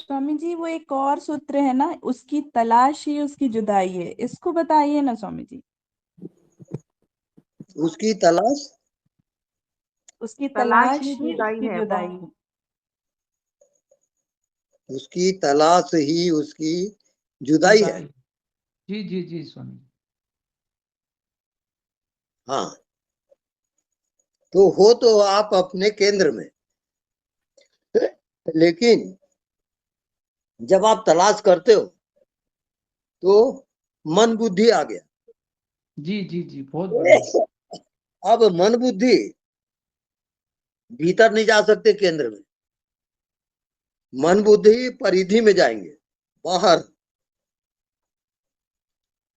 स्वामी जी, वो एक और सूत्र है ना, उसकी तलाश ही उसकी जुदाई है, इसको बताइए ना स्वामी जी। उसकी तलाश उसकी तलाश तलाश ही ही जुदाई उसकी है जुदाई वाह। है। उसकी तलाश ही उसकी जुदाई है। जुदाई। जी जी जी स्वामी जी। हाँ, तो हो तो आप अपने केंद्र में, लेकिन जब आप तलाश करते हो तो मन बुद्धि आ गया। जी जी जी बहुत बढ़िया। अब मन बुद्धि भीतर नहीं जा सकते केंद्र में, मन बुद्धि परिधि में जाएंगे, बाहर,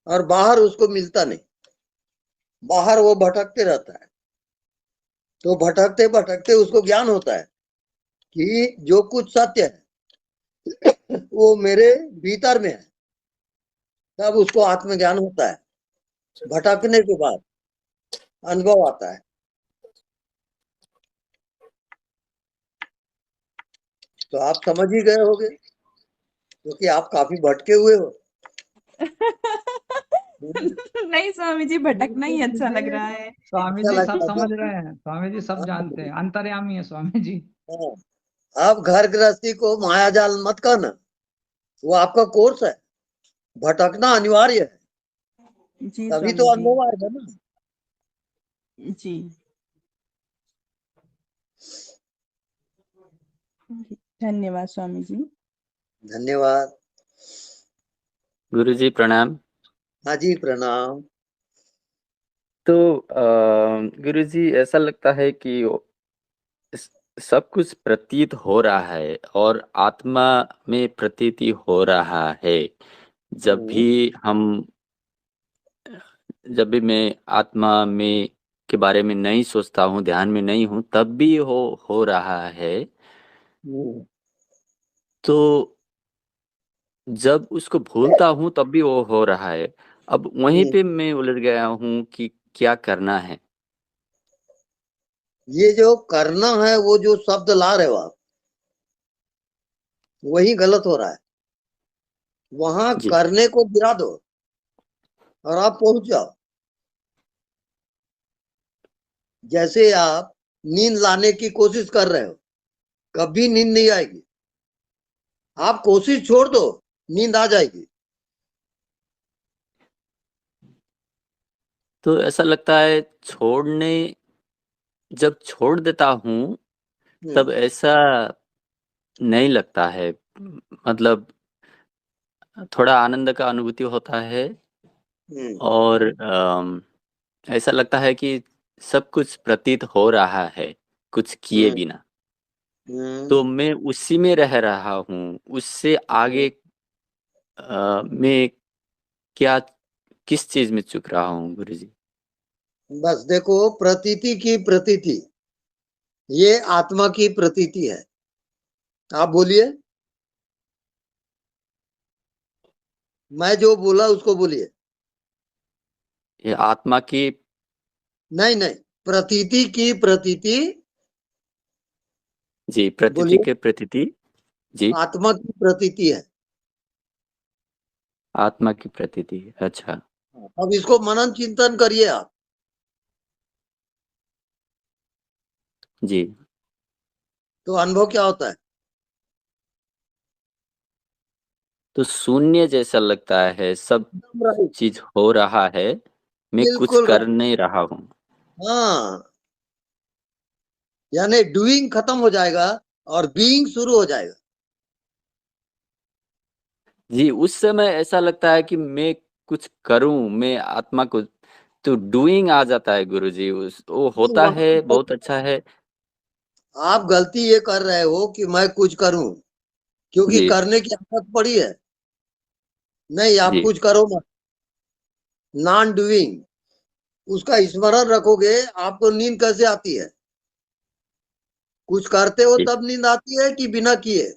और बाहर उसको मिलता नहीं, बाहर वो भटकते रहता है। तो भटकते भटकते उसको ज्ञान होता है कि जो कुछ सत्य है वो मेरे भीतर में है। तब उसको आत्मज्ञान होता है, भटकने के बाद अनुभव आता है। तो आप समझ ही गए होंगे, क्योंकि आप काफी भटके हुए हो। नहीं स्वामी जी, भटकना ही अच्छा लग रहा है। स्वामी अच्छा जी सब लगता है समझ तो। रहे हैं, स्वामी जी सब जानते हैं, अंतर्यामी है स्वामी जी। हाँ, आप घर गृहस्थी को माया जाल मत करना, वो आपका कोर्स है। भटकना अनिवार्य है, जी तभी स्वामी तो जी। अनुभव आएगा ना। जी। धन्यवाद स्वामी जी। धन्यवाद। गुरु जी प्रणाम। हाँ जी, प्रणाम। तो गुरु जी ऐसा लगता है कि सब कुछ प्रतीत हो रहा है और आत्मा में प्रतीति हो रहा है। जब भी हम जब भी मैं आत्मा में के बारे में नहीं सोचता हूँ, ध्यान में नहीं हूँ, तब भी हो रहा है। तो जब उसको भूलता हूँ तब भी वो हो रहा है। अब वहीं पे मैं उलझ गया हूँ कि क्या करना है। ये जो करना है, वो जो शब्द ला रहे हो आप, वही गलत हो रहा है। वहां जी करने को गिरा दो और आप पहुंच जाओ। जैसे आप नींद लाने की कोशिश कर रहे हो, कभी नींद नहीं आएगी। आप कोशिश छोड़ दो, नींद आ जाएगी। तो ऐसा लगता है जब छोड़ देता हूँ तब ऐसा नहीं लगता है। मतलब थोड़ा आनंद का अनुभूति होता है और ऐसा लगता है कि सब कुछ प्रतीत हो रहा है कुछ किए बिना। तो मैं उसी में रह रहा हूँ, उससे आगे मैं क्या किस चीज में चूक रहा हूँ गुरुजी? बस देखो, प्रतीति की प्रतीति, ये आत्मा की प्रतीति है। आप बोलिए, मैं जो बोला उसको बोलिए। ये आत्मा की नहीं नहीं, प्रतीति की प्रतीति। जी प्रतीति बोलिए, के प्रतीति। जी आत्मा की प्रतीति है। आत्मा की प्रतीति। अच्छा अब इसको मनन चिंतन करिए आप। जी। तो अनुभव क्या होता है? तो शून्य जैसा लगता है, सब राइट, चीज हो रहा है, मैं कुछ बिल्कुल कर राइट। नहीं रहा हूँ। हाँ, यानी डूइंग खत्म हो जाएगा और बीइंग शुरू हो जाएगा। जी उस समय ऐसा लगता है कि मैं कुछ करूं, मैं आत्मा को, तो डूइंग आ जाता है गुरुजी। वो होता है, वहां बहुत अच्छा है। आप गलती ये कर रहे हो कि मैं कुछ करूं, क्योंकि जी करने की आदत पड़ी है। नहीं, आप जी कुछ करो मत। नॉन डूइंग, उसका स्मरण रखोगे, आपको नींद कैसे आती है? कुछ करते हो जी तब नींद आती है कि बिना किए?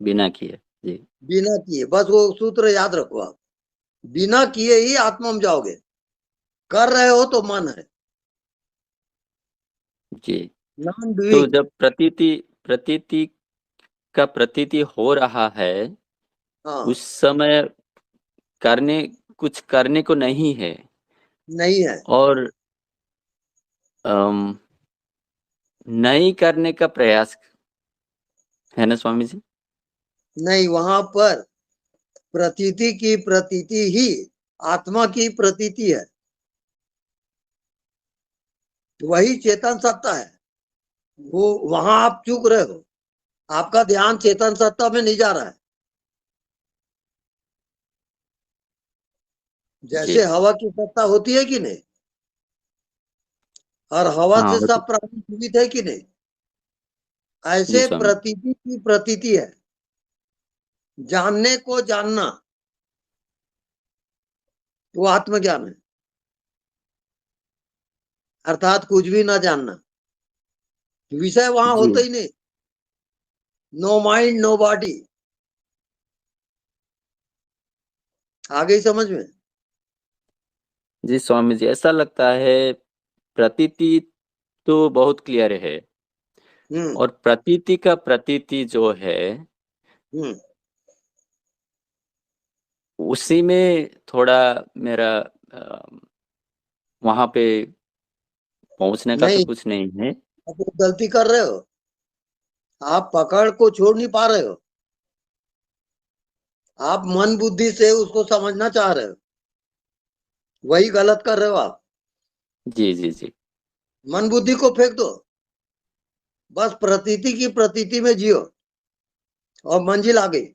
बिना किए। जी बिना किए, बस वो सूत्र याद रखो आप। बिना किए ही आत्मा में जाओगे। कर रहे हो तो मन है, जी। नॉन तो डूइंग। जब प्रतीति प्रतीति का प्रतीति हो रहा है हाँ, उस समय कुछ करने को नहीं है नहीं है। और अम, नहीं करने का प्रयास है ना स्वामी जी? नहीं, वहां पर प्रतीति की प्रतीति ही आत्मा की प्रतीति है, वही चेतन सत्ता है। वो वहां आप चूक रहे हो, आपका ध्यान चेतन सत्ता में नहीं जा रहा है। जी जैसे हवा की सत्ता होती है कि नहीं, और हवा हाँ से सब प्राणी जीवित है कि नहीं, जी ऐसे स्वामी प्रतीति की प्रतीति है। जानने को जानना वो आत्मज्ञान है, अर्थात कुछ भी ना जानना। विषय वहां जी होता ही नहीं। No mind no body. आ गई समझ में? जी स्वामी जी, ऐसा लगता है प्रतीति तो बहुत क्लियर है हम्म और प्रतीति का प्रतीति जो है हम्म उसी में थोड़ा मेरा वहां पे पहुंचने का तो नहीं, कुछ नहीं है। आप गलती कर रहे हो। आप पकड़ को छोड़ नहीं पा रहे हो। आप मन बुद्धि से उसको समझना चाह रहे हो, वही गलत कर रहे हो आप। जी जी जी मन बुद्धि को फेंक दो, बस प्रतीति की प्रतीति में जियो और मंजिल आ गई।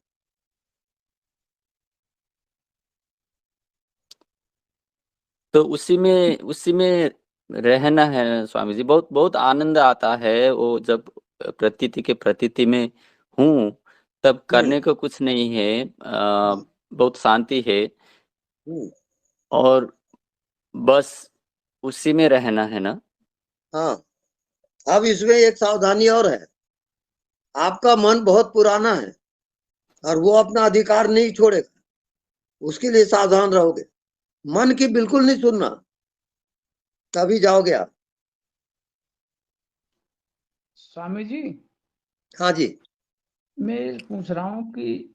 तो उसी में रहना है स्वामी जी। बहुत बहुत आनंद आता है वो जब प्रतीति के प्रतीति में हूँ, तब हम्म करने को कुछ नहीं है। हम्म बहुत शांति है हम्म, और बस उसी में रहना है ना। हाँ। अब इसमें एक सावधानी और है। आपका मन बहुत पुराना है और वो अपना अधिकार नहीं छोड़ेगा, उसके लिए सावधान रहोगे। मन की बिल्कुल नहीं सुनना, तभी जाओगे आप। स्वामी जी, हाँ जी। मैं पूछ रहा हूँ कि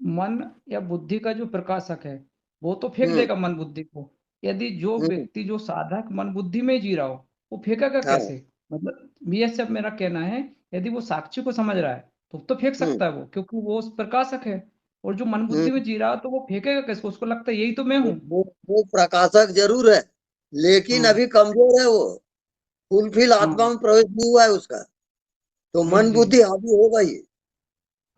मन या बुद्धि का जो प्रकाशक है वो तो फेंक हम्म देगा मन बुद्धि को। यदि जो हम्म व्यक्ति जो साधक मन बुद्धि में जी रहा हो वो फेंकेगा हाँ कैसे? मतलब ये सब मेरा कहना है, यदि वो साक्षी को समझ रहा है तो फेंक हम्म सकता है वो, क्योंकि वो उस प्रकाशक है। और जो मन बुद्धि हम्म में जी रहा है तो वो फेंकेगा कैसे? उसको लगता है यही तो मैं वो, हूँ। वो वो प्रकाशक जरूर है, लेकिन हाँ अभी कमजोर है वो। फुलफिल हाँ आत्मा में प्रवेश नहीं हुआ है उसका, तो जी मन जी। बुद्धि हावी होगा ही।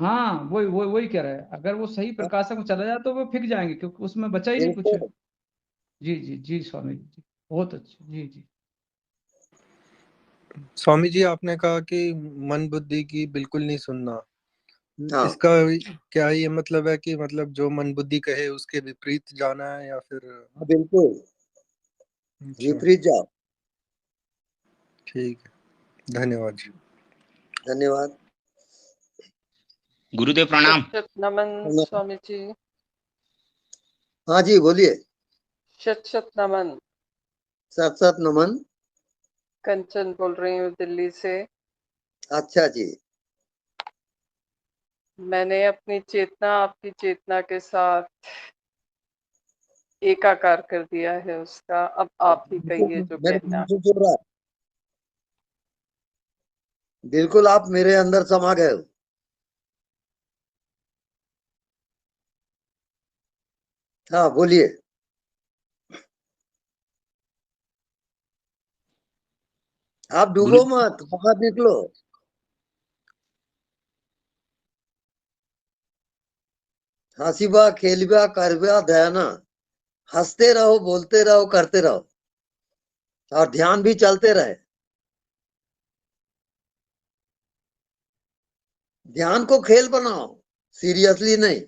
हाँ वही कह रहा है, अगर वो सही प्रकाशक में चला जाए तो वो फेंक जाएंगे, क्योंकि उसमें बचा ही नहीं कुछ। बिल्कुल। जी जी जी स्वामी जी, बहुत अच्छा। जी जी स्वामी जी, आपने कहा कि मन बुद्धि की बिल्कुल नहीं सुनना। हाँ इसका क्या ये मतलब है कि मतलब जो मन बुद्धि कहे उसके विपरीत जाना है या फिर? हाँ, बिल्कुल अच्छा, विपरीत जाओ। ठीक है, धन्यवाद जी। धन्यवाद। गुरुदेव प्रणाम। शत शत नमन स्वामी जी। हाँ जी, बोलिए। शत शत नमन। सत सत नमन। कंचन बोल रही हूँ दिल्ली से। अच्छा जी। मैंने अपनी चेतना आपकी चेतना के साथ एकाकार कर दिया है उसका। अब आप ही कहिए जो मेरे को कहना है। महसूस हो रहा है, बिल्कुल आप मेरे अंदर समा गए हो। हाँ बोलिए। आप गुरु डूबो मत, बाहर निकलो। हंसीबा खेलबा करबा दयाना, हंसते रहो बोलते रहो करते रहो, और ध्यान भी चलते रहे। ध्यान को खेल बनाओ, सीरियसली नहीं।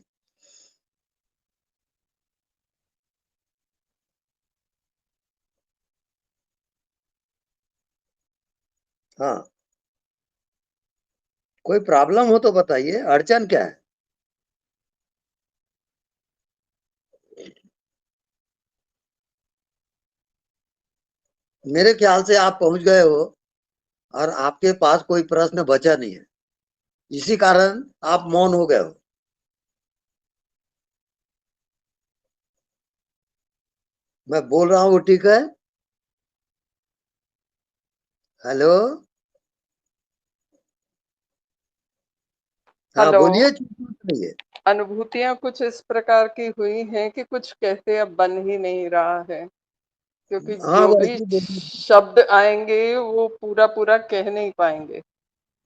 हाँ, कोई प्रॉब्लम हो तो बताइए, अड़चन क्या है? मेरे ख्याल से आप पहुंच गए हो और आपके पास कोई प्रश्न बचा नहीं है, इसी कारण आप मौन हो गए हो। मैं बोल रहा हूँ वो ठीक है। हेलो, हाँ हेलो। बोलिए, चुप मत रहिए। अनुभूतियां कुछ इस प्रकार की हुई हैं कि कुछ कहते अब बन ही नहीं रहा है, क्योंकि हाँ जो भी वैसे बोलिए, शब्द आएंगे वो पूरा पूरा कह नहीं पाएंगे।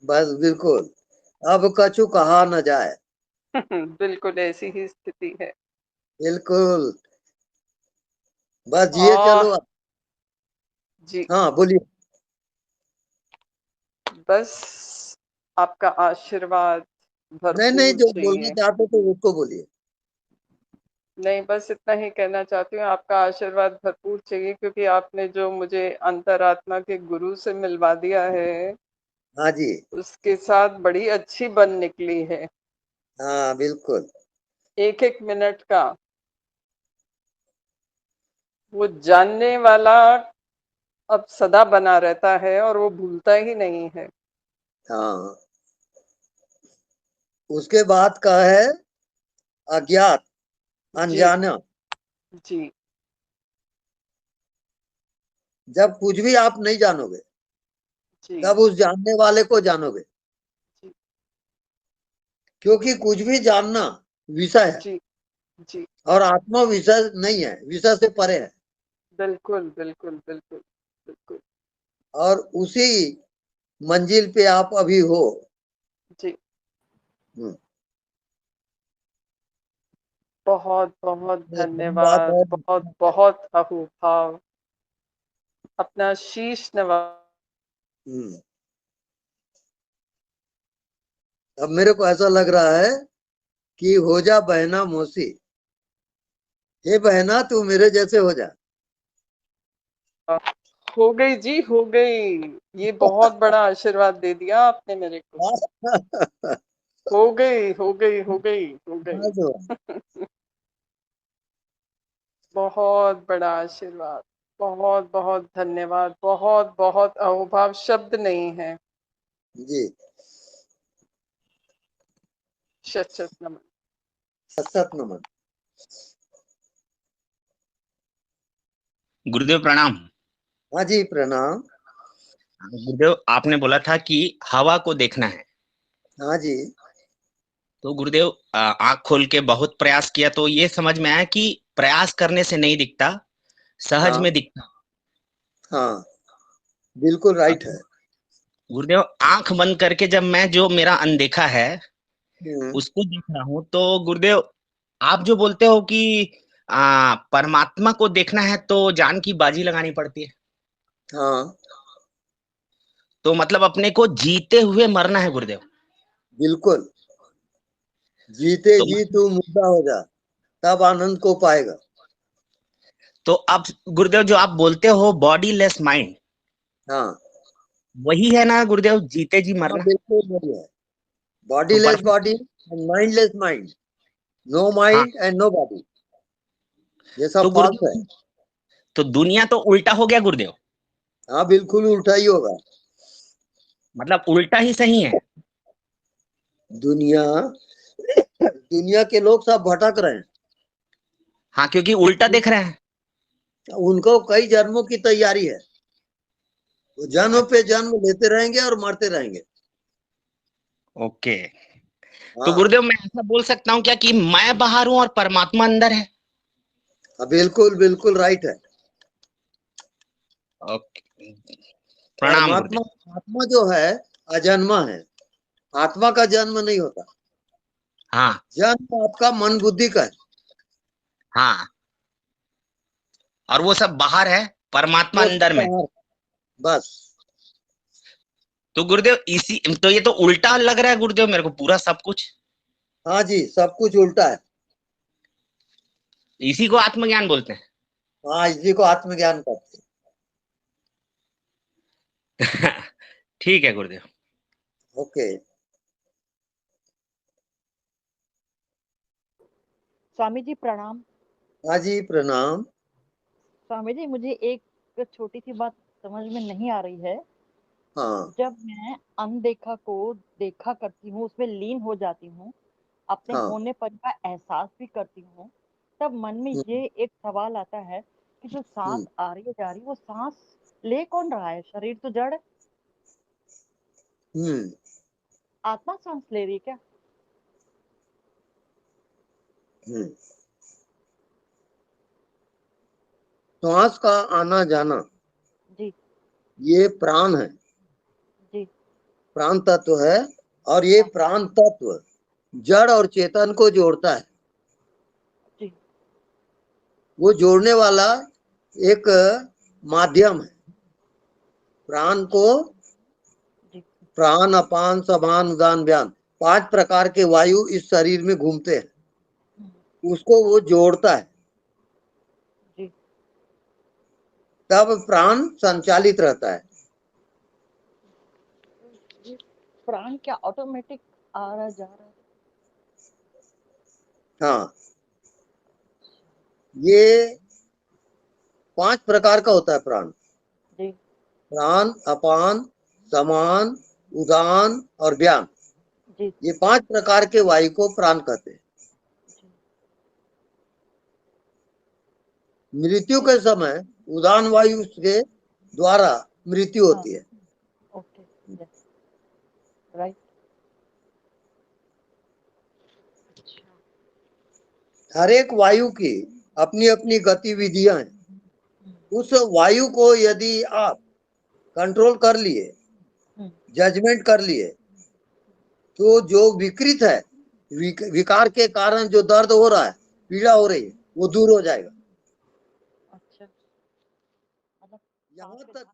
बस बिल्कुल। अब कछु कहा न जाए। बिल्कुल ऐसी ही स्थिति है। बिल्कुल, बस जिए और चलो। जी, हाँ बोलिए। बस आपका आशीर्वाद नहीं नहीं, भरपूर जो बोलना चाहिए। चाहते थे उसको बोलिए। नहीं, बस इतना ही कहना चाहती हूँ, आपका आशीर्वाद भरपूर चाहिए, क्योंकि आपने जो मुझे अंतरात्मा के गुरु से मिलवा दिया है, हाँ जी, उसके साथ बड़ी अच्छी बन निकली है। हाँ बिल्कुल। एक एक मिनट का वो जानने वाला अब सदा बना रहता है और वो भूलता ही नहीं है। हाँ, उसके बाद का है अज्ञात, जी अनजाना। जी जब कुछ भी आप नहीं जानोगे जी तब उस जानने वाले को जानोगे, जी क्योंकि कुछ भी जानना विषय है जी जी। और आत्मा विषय नहीं है, विषय से परे है। बिल्कुल बिल्कुल बिल्कुल बिल्कुल। और उसी मंजिल पे आप अभी हो। जी, हम्म, बहुत बहुत ये धन बात धन्यवाद, है। बहुत बहुत अहोभाव। अपना शीश नवा। हम्म, अब मेरे को ऐसा लग रहा है कि हो जा बहना मौसी, हे बहना तू मेरे जैसे हो जा। हो गई जी, हो गई। ये बहुत बड़ा आशीर्वाद दे दिया आपने मेरे को। हो गई हो गई हो गई हो गई। बहुत बड़ा आशीर्वाद। बहुत बहुत धन्यवाद, बहुत बहुत अहोभाव, शब्द नहीं है। जी, शत शत नमन। सत नमन। गुरुदेव प्रणाम। हाँ जी प्रणाम। गुरुदेव आपने बोला था कि हवा को देखना है, हाँ जी, तो गुरुदेव आंख खोल के बहुत प्रयास किया तो ये समझ में आया कि प्रयास करने से नहीं दिखता, सहज हाँ में दिखता। हाँ बिल्कुल अब राइट है। गुरुदेव आंख बंद करके जब मैं जो मेरा अनदेखा है हम्म, उसको देख रहा हूँ, तो गुरुदेव आप जो बोलते हो कि परमात्मा को देखना है तो जान की बाजी लगानी पड़ती है, हाँ तो मतलब अपने को जीते हुए मरना है गुरुदेव। बिल्कुल, जीते तो जी तू मुर्दा हो जा, तब आनंद को पाएगा। तो अब गुरुदेव जो आप बोलते हो बॉडी लेस माइंड, हाँ वही है ना गुरुदेव, जीते जी हाँ मरना। बिल्कुल वही है। बॉडी तो less perfect. Body and mindless mind, no हाँ, माइंड एंड नो बॉडी, ये सब तो फॉल्स है। गुरुदेव तो दुनिया तो उल्टा हो गया गुरुदेव, हाँ बिल्कुल उल्टा ही होगा। मतलब उल्टा ही सही है। दुनिया दुनिया के लोग सब भटक रहे हैं। हाँ, क्योंकि उल्टा देख रहे हैं। उनको कई जन्मों की तैयारी है, वो जन्म पे अच्छा, जन्म लेते रहेंगे और मरते रहेंगे। ओके। तो हाँ गुरुदेव मैं ऐसा बोल सकता हूँ क्या कि मैं बाहर हूँ और परमात्मा अंदर है? हाँ, बिल्कुल बिल्कुल राइट है। ओके, प्रणाम परमात्मा, गुरुदेव। आत्मा जो है अजन्मा है, आत्मा का जन्म नहीं होता। हाँ जन्म आपका मन बुद्धि का है। हाँ, और वो सब बाहर है, परमात्मा वो सब अंदर में। बाहर, बस। तो गुरुदेव इसी तो ये तो उल्टा लग रहा है गुरुदेव मेरे को पूरा सब कुछ। हाँ जी, सब कुछ उल्टा है। इसी को आत्मज्ञान बोलते हाँ, इसी को आत्मज्ञान कहते हैं। ठीक है गुरुदेव। हैं। ओके। स्वामी जी प्रणाम। हाँ जी प्रणाम। स्वामी जी मुझे एक छोटी सी बात समझ में नहीं आ रही है हाँ जब मैं अनदेखा को देखा करती हूँ, उसमें लीन हो जाती हूँ, अपने हाँ होनेपन का एहसास भी करती हूँ, तब मन में ये एक सवाल आता है कि जो सांस आ रही है जा रही है, वो सांस ले कौन रहा है? शरीर तो जड़ है, हम्म आत्मा सांस ले रही है क्या? हम्म श्वास का आना जाना जी ये प्राण है, जी प्राण तत्व है। और ये प्राण तत्व जड़ और चेतन को जोड़ता है। जी वो जोड़ने वाला एक माध्यम है। प्राण को जी प्राण अपान समान उदान व्यान 5 प्रकार के वायु इस शरीर में घूमते हैं, उसको वो जोड़ता है, जी तब प्राण संचालित रहता है। प्राण क्या ऑटोमेटिक आ रहा जा रहा है? हाँ, ये 5 प्रकार का होता है प्राण। जी प्राण अपान समान उदान और व्यान, जी ये 5 प्रकार के वायु को प्राण कहते हैं। जी मृत्यु के समय उदान वायु के द्वारा मृत्यु होती है। ओके यस राइट हर एक वायु की अपनी अपनी गतिविधियां हैं। उस वायु को यदि आप कंट्रोल कर लिए, जजमेंट कर लिए, तो जो विकृत है, विकार के कारण जो दर्द हो रहा है, पीड़ा हो रही है, वो दूर हो जाएगा। अच्छा मतलब यहाँ तक